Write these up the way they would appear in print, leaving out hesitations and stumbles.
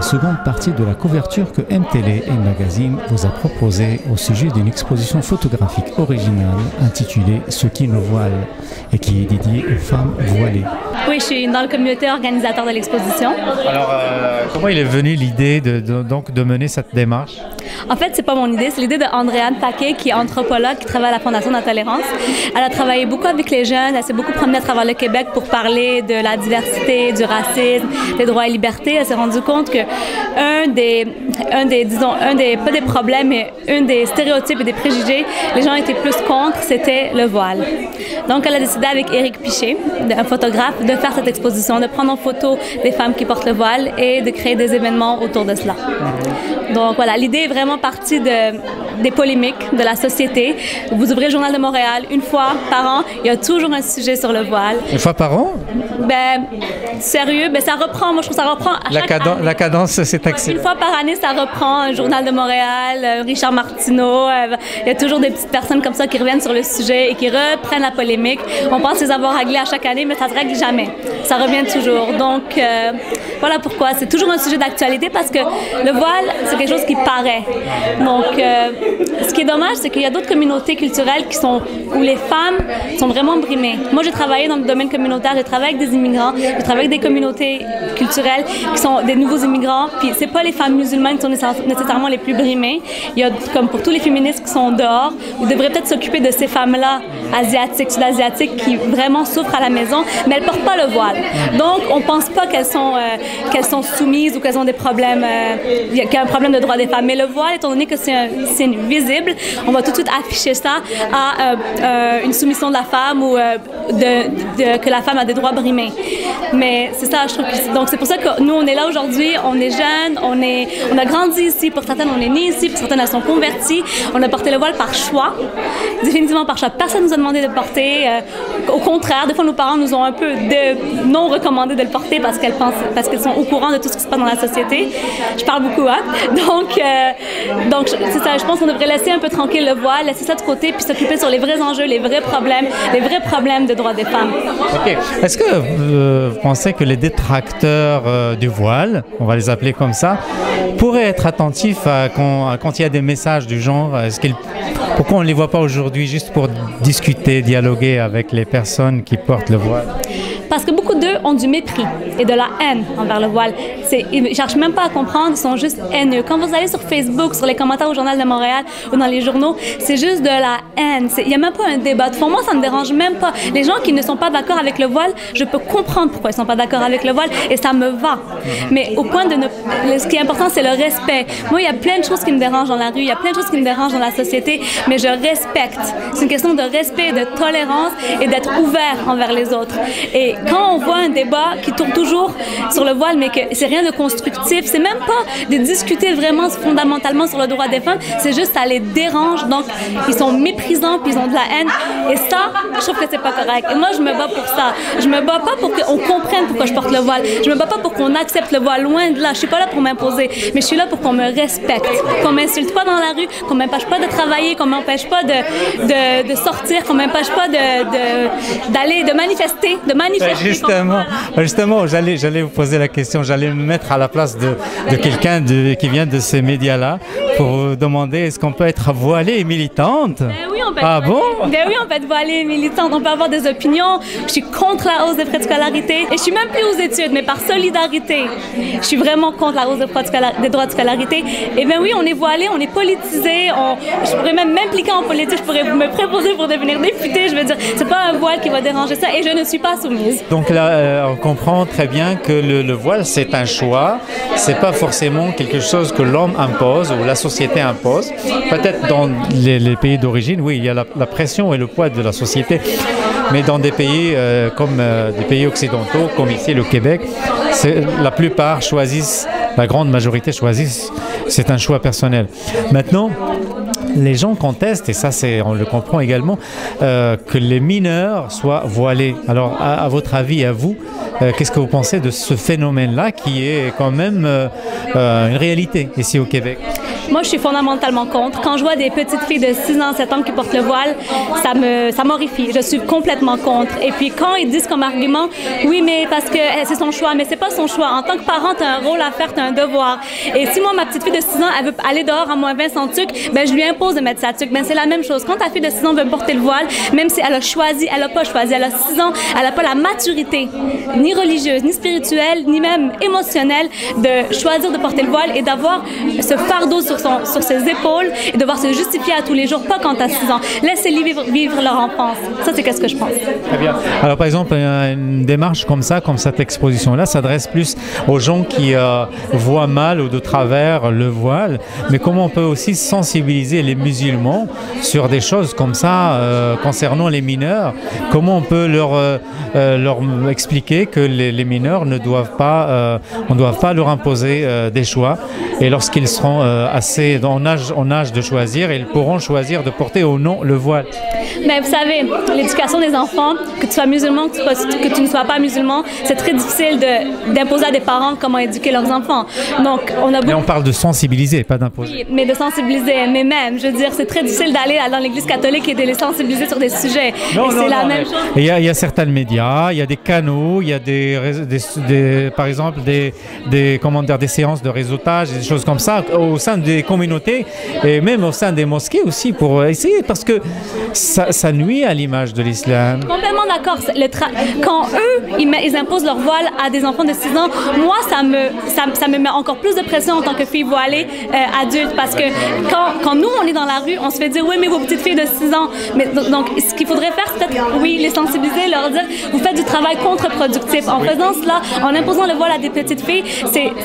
la seconde partie de la couverture que MTélé et Magazine vous a proposée au sujet d'une exposition photographique originale intitulée « Ce qui nous voile » et qui est dédiée aux femmes voilées. Oui, je suis dans le comité organisateur de l'exposition. Alors, comment il est venu l'idée de mener cette démarche? En fait, c'est pas mon idée, c'est l'idée de Andréane Paquet, qui est anthropologue, qui travaille à la Fondation de la tolérance. Elle a travaillé beaucoup avec les jeunes, elle s'est beaucoup promenée à travers le Québec pour parler de la diversité, du racisme, des droits et libertés. Elle s'est rendue compte que pas des problèmes, mais un des stéréotypes et des préjugés, les gens étaient plus contre, c'était le voile. Donc, elle a décidé avec Éric Piché, un photographe, de faire cette exposition, de prendre en photo des femmes qui portent le voile et de créer des événements autour de cela. Donc voilà, l'idée est vraiment partie des polémiques de la société. Vous ouvrez le Journal de Montréal une fois par an, il y a toujours un sujet sur le voile. Une fois par an? Ben, sérieux, ben ça reprend, moi je trouve que ça reprend à chaque année. La cadence, c'est accéléré. Une fois par année, ça reprend, un Journal de Montréal, Richard Martineau, il y a toujours des petites personnes comme ça qui reviennent sur le sujet et qui reprennent la polémique. On pense les avoir réglés à chaque année, mais ça ne se règle jamais. Ça revient toujours. Donc, voilà pourquoi. C'est toujours un sujet d'actualité parce que le voile, c'est quelque chose qui paraît. Donc, ce qui est dommage, c'est qu'il y a d'autres communautés culturelles où les femmes sont vraiment brimées. Moi, j'ai travaillé dans le domaine communautaire, j'ai travaillé avec des immigrants, j'ai travaillé avec des communautés culturelles qui sont des nouveaux immigrants, puis c'est pas les femmes musulmanes qui sont nécessairement les plus brimées. Il y a, comme pour tous les féministes qui sont dehors, ils devraient peut-être s'occuper de ces femmes-là, asiatiques, sud-asiatiques, qui vraiment souffrent à la maison, mais elles portent pas le voile. Donc, on pense pas qu'elles sont soumises ou qu'elles ont des problèmes, qu'il y a un problème de droit des femmes. Mais le voile, étant donné que c'est visible, on va tout de suite afficher ça à une soumission de la femme ou que la femme a des droits brimés. Mais c'est ça, je trouve. Donc, c'est pour ça que nous, on est là aujourd'hui, on est jeunes, on a grandi ici. Pour certaines, on est nés ici, pour certaines, elles sont converties. On a porté le voile par choix, définitivement par choix. Personne ne nous a demandé de le porter. Au contraire, des fois, nos parents nous ont un peu non recommandé de le porter parce qu'elles sont au courant de tout ce qui se passe dans la société. Je parle beaucoup, hein? Donc c'est ça, je pense qu'on devrait laisser un peu tranquille le voile, laisser ça de côté, puis s'occuper sur les vrais enjeux, les vrais problèmes de droits des femmes. OK. Est-ce que vous pensez que les détracteurs du voile, on va les appeler comme ça, pourraient être attentifs quand il y a des messages du genre? Pourquoi on ne les voit pas aujourd'hui juste pour discuter, dialoguer avec les personnes qui portent le voile? Parce que beaucoup d'eux ont du mépris et de la haine envers le voile. Ils ne cherchent même pas à comprendre, ils sont juste haineux. Quand vous allez sur Facebook, sur les commentaires au Journal de Montréal ou dans les journaux, c'est juste de la haine. Il n'y a même pas un débat de fond. Moi, ça ne me dérange même pas. Les gens qui ne sont pas d'accord avec le voile, je peux comprendre pourquoi ils ne sont pas d'accord avec le voile et ça me va. Mais au point ce qui est important, c'est le respect. Moi, il y a plein de choses qui me dérangent dans la rue, il y a plein de choses qui me dérangent dans la société, mais je respecte. C'est une question de respect, de tolérance et d'être ouvert envers les autres. Et quand on voit un débat qui tourne toujours sur le voile, mais que c'est rien de constructif, c'est même pas de discuter vraiment fondamentalement sur le droit des femmes, c'est juste ça les dérange, donc ils sont méprisants puis ils ont de la haine, et ça, je trouve que c'est pas correct. Et moi, je me bats pour ça. Je me bats pas pour qu'on comprenne pourquoi je porte le voile. Je me bats pas pour qu'on accepte le voile, loin de là. Je suis pas là pour m'imposer, mais je suis là pour qu'on me respecte, qu'on m'insulte pas dans la rue, qu'on m'empêche pas de travailler, qu'on m'empêche pas de sortir, qu'on m'empêche pas de manifester. Justement, j'allais vous poser la question, j'allais me mettre à la place de quelqu'un qui vient de ces médias-là pour vous demander est-ce qu'on peut être voilée et militante? Oui, on peut être voilée et militante, on peut avoir des opinions. Je suis contre la hausse des frais de scolarité et je suis même plus aux études, mais par solidarité, je suis vraiment contre la hausse des droits de scolarité. Et bien oui, on est voilé, on est politisé, je pourrais même m'impliquer en politique, je pourrais me préposer pour devenir députée. Je veux dire, c'est pas un voile qui va déranger ça et je ne suis pas soumise. Donc là, on comprend très bien que le voile, c'est un choix. C'est pas forcément quelque chose que l'homme impose ou la société impose. Peut-être dans les pays d'origine, oui, il y a la pression et le poids de la société. Mais dans des pays comme des pays occidentaux, comme ici le Québec, la plupart choisissent, la grande majorité choisissent, c'est un choix personnel. Maintenant, les gens contestent, et ça on le comprend également, que les mineurs soient voilés. Alors, à votre avis, à vous, qu'est-ce que vous pensez de ce phénomène-là qui est quand même une réalité ici au Québec? Moi, je suis fondamentalement contre. Quand je vois des petites filles de 6 ans, 7 ans qui portent le voile, ça m'horrifie. Je suis complètement contre. Et puis, quand ils disent comme argument, oui, mais parce que c'est son choix, mais c'est pas son choix. En tant que parent, tu as un rôle à faire, tu as un devoir. Et si moi, ma petite fille de 6 ans, elle veut aller dehors à moins 20 sans tuque, ben, je lui impose de mettre sa tuque. Ben, c'est la même chose. Quand ta fille de 6 ans veut porter le voile, même si elle a choisi, elle a pas choisi, elle a 6 ans, elle a pas la maturité, ni religieuse, ni spirituelle, ni même émotionnelle, de choisir de porter le voile et d'avoir ce fardeau sur ses épaules et devoir se justifier à tous les jours, pas quand tu as 6 ans. Laissez-les vivre leur enfance. Ça, c'est qu'est-ce que je pense. Très bien. Alors, par exemple, une démarche comme ça, comme cette exposition-là, s'adresse plus aux gens qui voient mal ou de travers le voile, mais comment on peut aussi sensibiliser les musulmans sur des choses comme ça concernant les mineurs? Comment on peut leur expliquer que les mineurs ne doivent pas, on ne doit pas leur imposer des choix, et lorsqu'ils seront assez en âge de choisir, ils pourront choisir de porter ou non le voile. Mais vous savez, l'éducation des enfants, que tu sois musulman, que tu ne sois pas musulman, c'est très difficile d'imposer à des parents comment éduquer leurs enfants. Donc, mais on parle de sensibiliser, pas d'imposer. Oui, mais de sensibiliser. Mais même, je veux dire, c'est très difficile d'aller dans l'Église catholique et de les sensibiliser sur des sujets. C'est la même chose. Il y a certains médias, il y a des canaux, il y a par exemple des séances de réseautage, des choses comme ça au sein des communautés et même au sein des mosquées aussi pour essayer, parce que ça nuit à l'image de l'islam. Complètement d'accord. Quand eux, ils imposent leur voile à des enfants de 6 ans, moi, ça me met encore plus de pression en tant que fille voilée adulte, parce que quand nous, on est dans la rue, on se fait dire, oui, mais vos petites filles de 6 ans. Mais, donc, ce qu'il faudrait faire, c'est peut-être, oui, les sensibiliser, leur dire, vous faites du travail contre-productif. En faisant cela, en imposant le voile à des petites filles,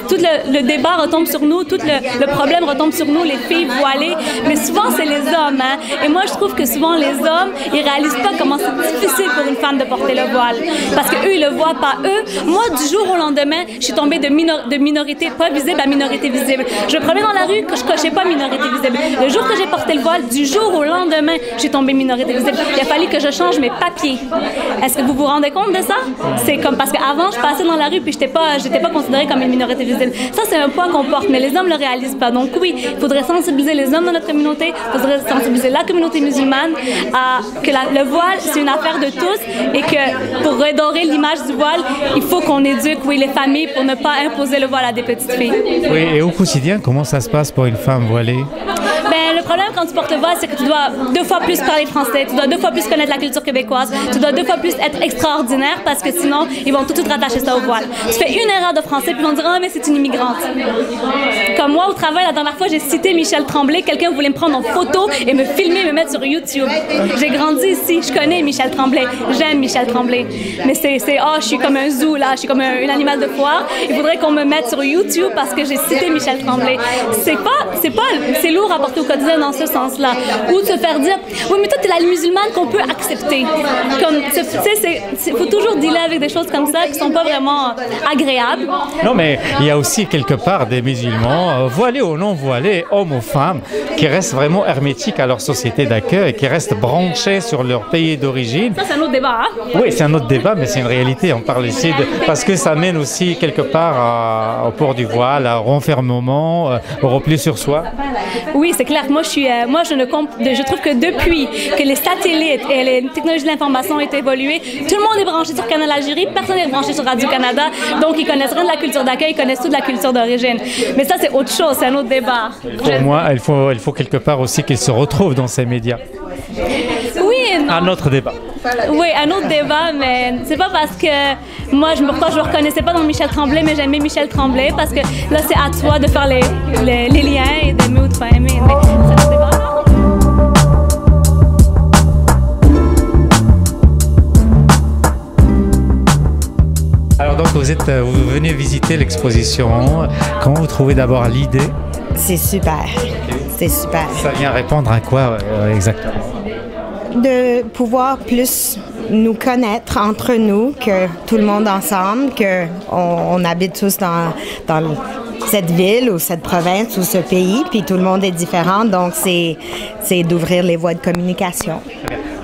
tout le débat retombe sur nous, tout le problème retombe sur nous, les filles voilées. Mais souvent, c'est les hommes. Hein? Et moi, je trouve que souvent, les hommes, ils réalisent pas comment c'est difficile pour une femme de porter le voile. Parce qu'eux, ils le voient pas. Eux, moi, du jour au lendemain, je suis tombée de minorité pas visible à minorité visible. Je me promenais dans la rue, que je cochais pas minorité visible. Le jour que j'ai porté le voile, du jour au lendemain, j'ai tombé minorité visible. Il a fallu que je change mes papiers. Est-ce que vous vous rendez compte de ça? C'est comme parce qu'avant, je passais dans la rue puis j'étais pas considérée comme une minorité visible. Ça, c'est un poids qu'on porte, mais les hommes le réalisent pas. Donc oui, il faudrait sensibiliser les hommes dans notre communauté, il faudrait sensibiliser la communauté musulmane à que le voile, c'est une affaire de tous et que pour redorer l'image du voile, il faut qu'on éduque, oui, les familles pour ne pas imposer le voile à des petites filles. Oui, et au quotidien, comment ça se passe pour une femme voilée? Ben, le problème quand tu portes le voile, c'est que tu dois 2 fois plus parler français, tu dois 2 fois plus connaître la culture québécoise, tu dois 2 fois plus être extraordinaire parce que sinon, ils vont tout de suite rattacher ça au voile. Tu fais une erreur de français puis ils vont dire « Ah, mais c'est une immigrante ». Comme moi, au travail, la dernière fois, j'ai cité Michel Tremblay. Quelqu'un voulait me prendre en photo et me filmer et me mettre sur YouTube. J'ai grandi ici, je connais Michel Tremblay, j'aime Michel Tremblay. Mais je suis comme un zoo, là, je suis comme un animal de foire. Il faudrait qu'on me mette sur YouTube parce que j'ai cité Michel Tremblay. C'est lourd à porter au quotidien dans ce sens-là. Ou de se faire dire, oui, mais toi, t'es la musulmane qu'on peut accepter. Comme, tu sais, faut toujours dealer avec des choses comme ça qui sont pas vraiment agréables. Non, mais il y a aussi quelque part des musulmans, voilés ou non voilés, hommes ou femmes, qui restent vraiment hermétiques à leur société d'accueil, qui restent branchés sur leur pays d'origine. Ça, c'est un autre débat, hein? Oui, c'est un autre débat, mais c'est une réalité. On parle ici parce que ça mène aussi quelque part au port du voile, au renfermement, au repli sur soi. Oui, c'est clair. Moi, je trouve que depuis que les satellites et les technologies de l'information ont évolué, tout le monde est branché sur Canal Algérie, personne n'est branché sur Radio-Canada, donc ils connaissent rien de la culture d'accueil, ils connaissent tout de la culture d'origine. Mais ça, c'est autre chose, c'est un autre débat. Pour moi, il faut quelque part aussi qu'ils se retrouvent dans ces médias. Oui, non. Un autre débat. Oui, un autre débat, mais c'est pas parce que moi, pourquoi je me reconnaissais pas dans Michel Tremblay, mais j'aimais Michel Tremblay, parce que là, c'est à toi de faire les liens et d'aimer ou de pas aimer. Mais c'est un autre débat. Alors donc, vous venez visiter l'exposition. Comment vous trouvez d'abord l'idée? C'est super. C'est super. Ça vient répondre à quoi exactement? De pouvoir plus nous connaître entre nous, que tout le monde ensemble, qu'on habite tous dans cette ville ou cette province ou ce pays, puis tout le monde est différent, donc c'est d'ouvrir les voies de communication.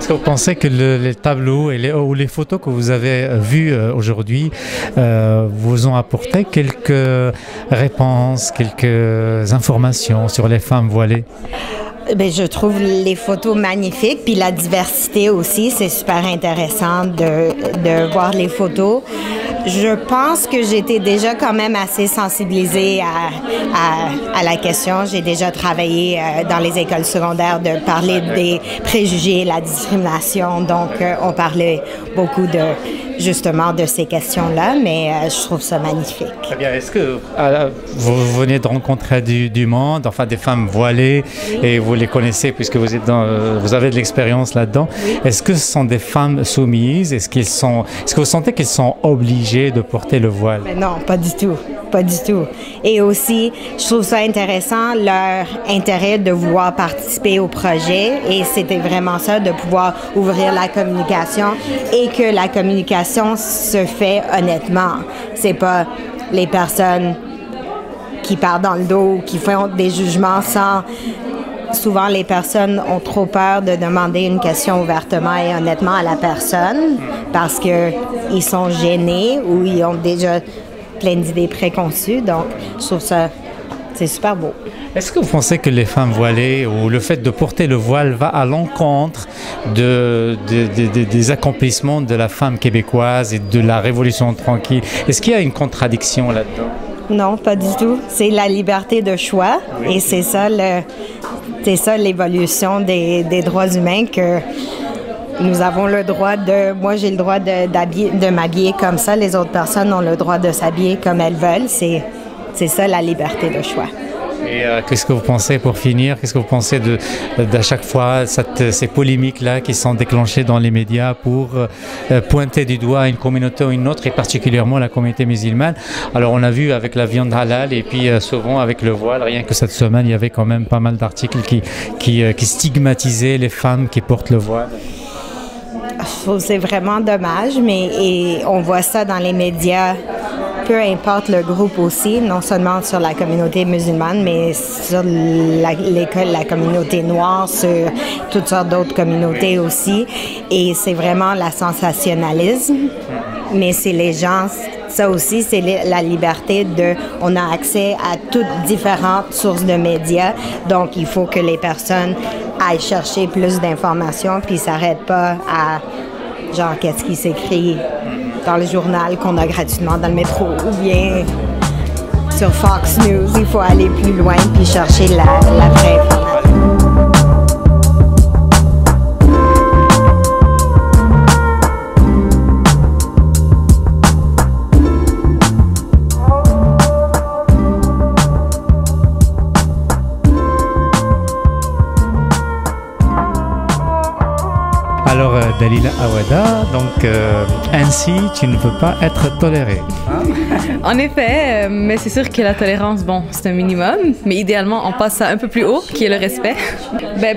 Est-ce que vous pensez que les tableaux ou les photos que vous avez vues aujourd'hui vous ont apporté quelques réponses, quelques informations sur les femmes voilées? Bien, je trouve les photos magnifiques, puis la diversité aussi, c'est super intéressant de voir les photos. Je pense que j'étais déjà quand même assez sensibilisée à la question. J'ai déjà travaillé dans les écoles secondaires de parler des préjugés, la discrimination. Donc, on parlait beaucoup justement de ces questions-là, mais je trouve ça magnifique. Très bien. Est-ce que vous venez de rencontrer du monde, enfin des femmes voilées, et vous les connaissez puisque vous avez de l'expérience là-dedans? Oui. Est-ce que ce sont des femmes soumises? Est-ce que vous sentez qu'elles sont obligées de porter le voile? Mais non, pas du tout. Pas du tout. Et aussi, je trouve ça intéressant, leur intérêt de vouloir participer au projet. Et c'était vraiment ça, de pouvoir ouvrir la communication et que la communication se fait honnêtement. C'est pas les personnes qui parlent dans le dos, qui font des jugements sans... Souvent, les personnes ont trop peur de demander une question ouvertement et honnêtement à la personne parce qu'ils sont gênés ou ils ont déjà plein d'idées préconçues. Donc, je trouve ça, c'est super beau. Est-ce que vous pensez que les femmes voilées ou le fait de porter le voile va à l'encontre des accomplissements de la femme québécoise et de la Révolution tranquille? Est-ce qu'il y a une contradiction là-dedans? Non, pas du tout. C'est la liberté de choix et c'est ça l'évolution des droits humains que nous avons le droit moi j'ai le droit de m'habiller comme ça, les autres personnes ont le droit de s'habiller comme elles veulent. C'est ça la liberté de choix. Et qu'est-ce que vous pensez, pour finir, qu'est-ce que vous pensez d'à chaque fois ces polémiques-là qui sont déclenchées dans les médias pour pointer du doigt une communauté ou une autre, et particulièrement la communauté musulmane? Alors on a vu avec la viande halal et puis souvent avec le voile, rien que cette semaine, il y avait quand même pas mal d'articles qui stigmatisaient les femmes qui portent le voile. C'est vraiment dommage, mais on voit ça dans les médias, peu importe le groupe aussi, non seulement sur la communauté musulmane, mais sur la communauté noire, sur toutes sortes d'autres communautés aussi. Et c'est vraiment la sensationnalisme, mais c'est les gens... Ça aussi, c'est la liberté on a accès à toutes différentes sources de médias, donc il faut que les personnes aillent chercher plus d'informations, puis s'arrêtent pas à, genre, qu'est-ce qui s'écrit dans le journal qu'on a gratuitement dans le métro, ou bien sur Fox News. Il faut aller plus loin, puis chercher la vraie information. Alors, Dalila Awada, donc ainsi, tu ne peux pas être tolérée. En effet, mais c'est sûr que la tolérance, bon, c'est un minimum, mais idéalement, on passe à un peu plus haut, qui est le respect.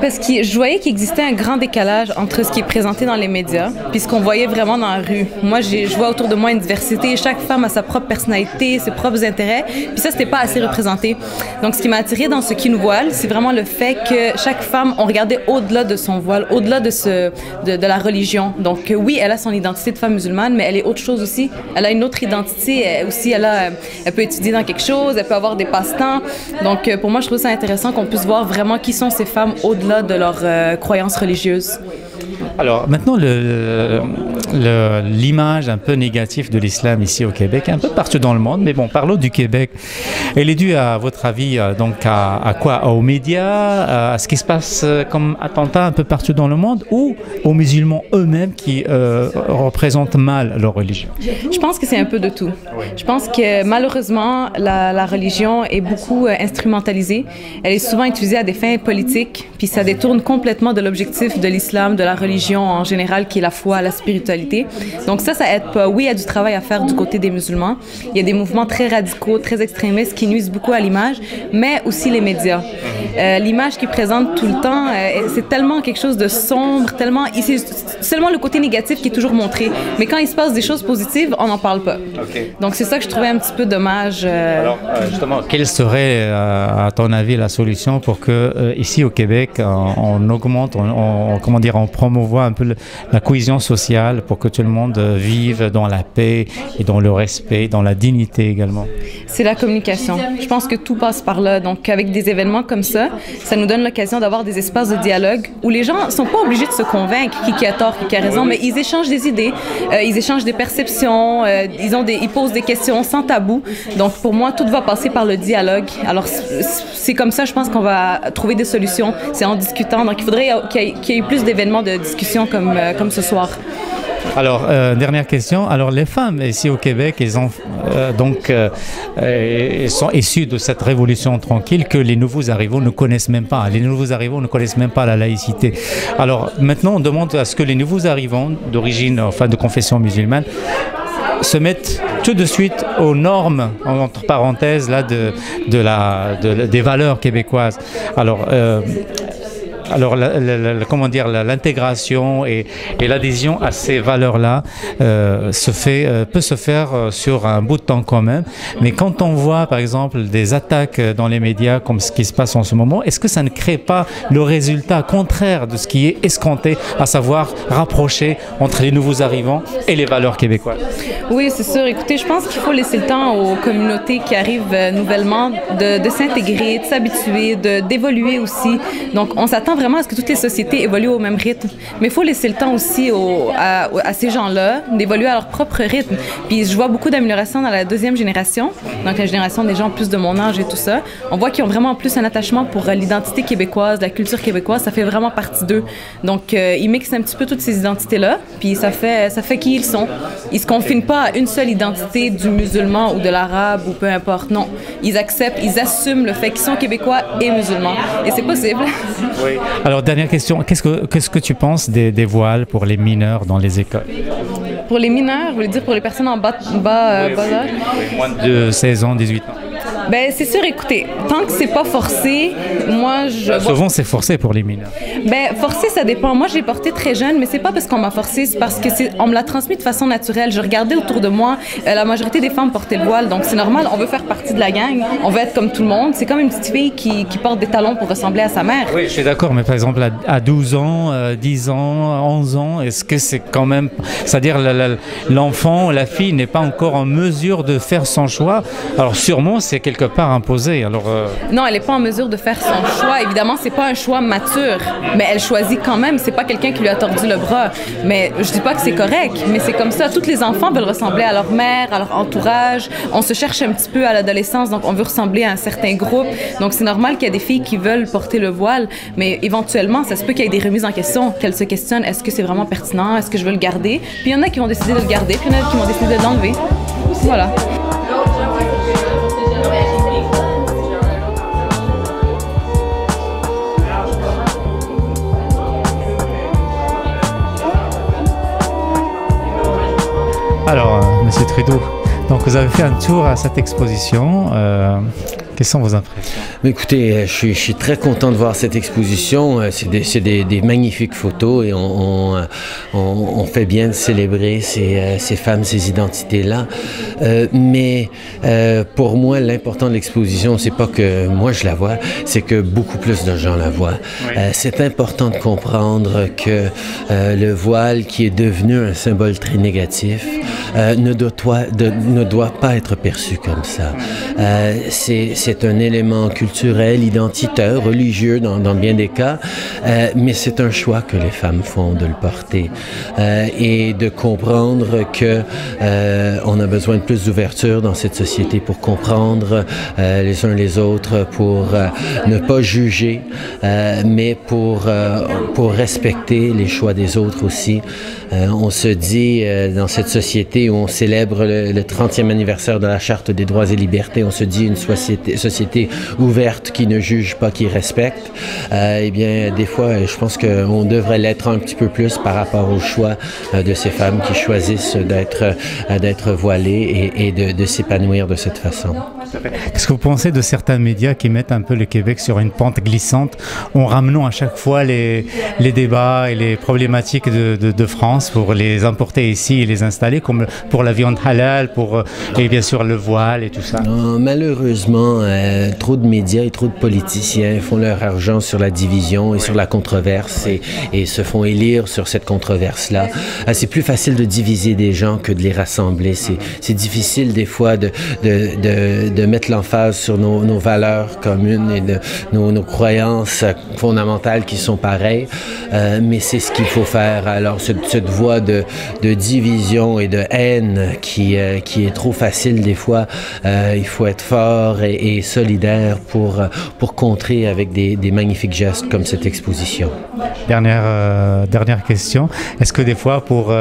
Parce que je voyais qu'il existait un grand décalage entre ce qui est présenté dans les médias puis ce qu'on voyait vraiment dans la rue. Moi, je vois autour de moi une diversité. Chaque femme a sa propre personnalité, ses propres intérêts, puis ça, c'était pas assez représenté. Donc, ce qui m'a attirée dans ce qui nous voile, c'est vraiment le fait que chaque femme, on regardait au-delà de son voile, au-delà de la religion. Donc, oui, elle a son identité de femme musulmane, mais elle est autre chose aussi. Elle a une autre identité aussi. Elle peut étudier dans quelque chose, elle peut avoir des passe-temps. Donc, pour moi, je trouve ça intéressant qu'on puisse voir vraiment qui sont ces femmes au-delà de leurs croyances religieuses. Alors maintenant, l'image un peu négative de l'islam ici au Québec, un peu partout dans le monde, mais bon, parlons du Québec. Elle est due, à votre avis, donc à quoi? Aux médias, à ce qui se passe comme attentat un peu partout dans le monde, ou aux musulmans eux-mêmes qui représentent mal leur religion? Je pense que c'est un peu de tout. Oui. Je pense que malheureusement, la religion est beaucoup instrumentalisée. Elle est souvent utilisée à des fins politiques, puis ça détourne complètement de l'objectif de l'islam, de la religion en général, qui est la foi, la spiritualité. l'homosexualité. Donc ça aide pas. Oui, il y a du travail à faire du côté des musulmans. Il y a des mouvements très radicaux, très extrémistes qui nuisent beaucoup à l'image, mais aussi les médias. L'image qu'ils présentent tout le temps, c'est tellement quelque chose de sombre, tellement... C'est seulement le côté négatif qui est toujours montré. Mais quand il se passe des choses positives, on n'en parle pas. Okay. Donc c'est ça que je trouvais un petit peu dommage. Alors justement, quelle serait, à ton avis, la solution pour que ici au Québec, on augmente, comment dire, on promouvoit un peu la cohésion sociale pour que tout le monde vive dans la paix et dans le respect, dans la dignité également? C'est la communication. Je pense que tout passe par là. Donc avec des événements comme ça nous donne l'occasion d'avoir des espaces de dialogue où les gens sont pas obligés de se convaincre qui a tort, qui a raison, mais ils échangent des idées, ils échangent des perceptions, ils posent des questions sans tabou. Donc pour moi, tout va passer par le dialogue. Alors c'est comme ça, je pense qu'on va trouver des solutions. C'est en discutant. Donc il faudrait qu'il y ait plus d'événements de discussion comme ce soir. Alors, dernière question. Alors, les femmes ici au Québec, elles sont issues de cette révolution tranquille que les nouveaux arrivants ne connaissent même pas. Les nouveaux arrivants ne connaissent même pas la laïcité. Alors, maintenant, on demande à ce que les nouveaux arrivants d'origine, enfin de confession musulmane, se mettent tout de suite aux normes, entre parenthèses, là, des valeurs québécoises. Alors, comment dire, l'intégration et l'adhésion à ces valeurs-là peut se faire sur un bout de temps quand même. Mais quand on voit, par exemple, des attaques dans les médias comme ce qui se passe en ce moment, est-ce que ça ne crée pas le résultat contraire de ce qui est escompté, à savoir rapprocher entre les nouveaux arrivants et les valeurs québécoises? Oui, c'est sûr. Écoutez, je pense qu'il faut laisser le temps aux communautés qui arrivent nouvellement de s'intégrer, de s'habituer, d'évoluer aussi. Donc, on s'attend vraiment à ce que toutes les sociétés évoluent au même rythme. Mais il faut laisser le temps aussi à ces gens-là d'évoluer à leur propre rythme. Puis je vois beaucoup d'améliorations dans la deuxième génération, donc la génération des gens plus de mon âge et tout ça. On voit qu'ils ont vraiment plus un attachement pour l'identité québécoise, la culture québécoise. Ça fait vraiment partie d'eux. Donc ils mixent un petit peu toutes ces identités-là, puis ça fait qui ils sont. Ils se confinent pas à une seule identité du musulman ou de l'arabe ou peu importe. Non, ils acceptent, ils assument le fait qu'ils sont québécois et musulmans. Et c'est possible. Oui. Alors, dernière question, qu'est-ce que tu penses des voiles pour les mineurs dans les écoles? Pour les mineurs, vous voulez dire pour les personnes en bas âge? Oui, moins de 16 ans, 18 ans. Ben c'est sûr, écoutez, tant que c'est pas forcé, moi souvent c'est forcé pour les mineurs. Ben forcé, ça dépend. Moi, j'ai porté très jeune, mais c'est pas parce qu'on m'a forcé, c'est parce que on me l'a transmis de façon naturelle. Je regardais autour de moi, la majorité des femmes portaient le voile, donc c'est normal. On veut faire partie de la gang, on veut être comme tout le monde. C'est comme une petite fille qui porte des talons pour ressembler à sa mère. Oui, je suis d'accord, mais par exemple à 12 ans, 10 ans, 11 ans, est-ce que c'est quand même, c'est-à-dire l'enfant, la fille n'est pas encore en mesure de faire son choix? Alors sûrement c'est quelque part imposé. Alors non, elle n'est pas en mesure de faire son choix. Évidemment, c'est pas un choix mature, mais elle choisit quand même. C'est pas quelqu'un qui lui a tordu le bras. Mais je dis pas que c'est correct, mais c'est comme ça. Tous les enfants veulent ressembler à leur mère, à leur entourage. On se cherche un petit peu à l'adolescence, donc on veut ressembler à un certain groupe. Donc c'est normal qu'il y a des filles qui veulent porter le voile, mais éventuellement, ça se peut qu'il y ait des remises en question, qu'elles se questionnent, est-ce que c'est vraiment pertinent, est-ce que je veux le garder? Puis il y en a qui vont décider de le garder, puis il y en a qui vont décider de l'enlever. Voilà. Alors, Monsieur Trudeau, donc vous avez fait un tour à cette exposition. Quelles sont vos impressions? Écoutez, je suis très content de voir cette exposition. C'est des magnifiques photos et on fait bien de célébrer ces femmes, ces identités-là. Mais pour moi, l'important de l'exposition, c'est pas que moi je la vois, c'est que beaucoup plus de gens la voient. Oui. C'est important de comprendre que le voile, qui est devenu un symbole très négatif, ne doit pas être perçu comme ça. C'est un élément culturel, identitaire, religieux dans bien des cas, mais c'est un choix que les femmes font de le porter et de comprendre que on a besoin de plus d'ouverture dans cette société pour comprendre les uns les autres, pour ne pas juger, mais pour respecter les choix des autres aussi. On se dit dans cette société où on célèbre le 30e anniversaire de la Charte des droits et libertés, on se dit une société société ouverte qui ne juge pas, qui respecte, eh bien, des fois, je pense qu'on devrait l'être un petit peu plus par rapport au choix de ces femmes qui choisissent d'être voilées et de s'épanouir de cette façon. Qu'est-ce que vous pensez de certains médias qui mettent un peu le Québec sur une pente glissante en ramenant à chaque fois les débats et les problématiques de France pour les importer ici et les installer, comme pour la viande halal, et bien sûr le voile et tout ça? Non, malheureusement, trop de médias et trop de politiciens font leur argent sur la division et sur la controverse et se font élire sur cette controverse-là. C'est plus facile de diviser des gens que de les rassembler. C'est difficile des fois de mettre l'emphase sur nos valeurs communes et nos croyances fondamentales qui sont pareilles, mais c'est ce qu'il faut faire. Alors cette voie de division et de haine qui est trop facile des fois, il faut être fort et solidaire pour contrer avec des magnifiques gestes comme cette exposition. Dernière question. Est-ce que des fois, pour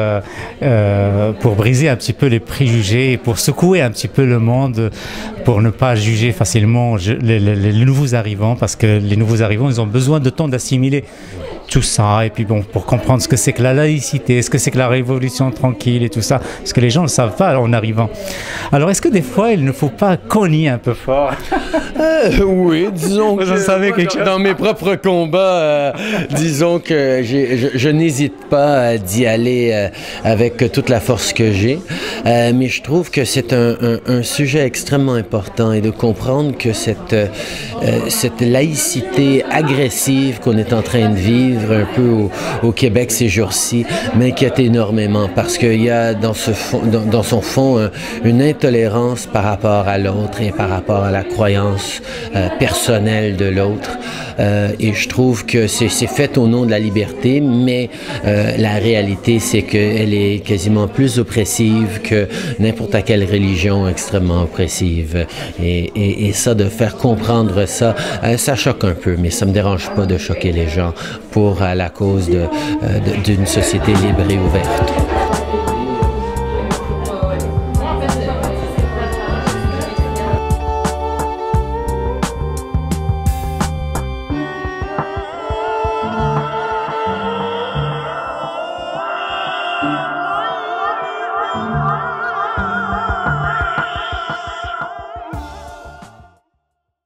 briser un petit peu les préjugés et pour secouer un petit peu le monde, pour ne pas juger facilement les nouveaux arrivants, parce que les nouveaux arrivants, ils ont besoin de temps d'assimiler tout ça, et puis bon, pour comprendre ce que c'est que la laïcité, ce que c'est que la révolution tranquille et tout ça, parce que les gens ne le savent pas en arrivant. Alors, est-ce que des fois, il ne faut pas cogner un peu fort? Oui, disons que dans mes propres combats, disons que je n'hésite pas d'y aller avec toute la force que j'ai, mais je trouve que c'est un sujet extrêmement important et de comprendre que cette laïcité agressive qu'on est en train de vivre un peu au Québec ces jours-ci m'inquiète énormément parce qu'il y a dans son fond une intolérance par rapport à l'autre et par rapport à la croyance personnelle de l'autre. Et je trouve que c'est fait au nom de la liberté, mais la réalité, c'est qu'elle est quasiment plus oppressive que n'importe quelle religion extrêmement oppressive. Et ça, de faire comprendre ça, ça choque un peu, mais ça me dérange pas de choquer les gens pour la cause d'une société libre et ouverte.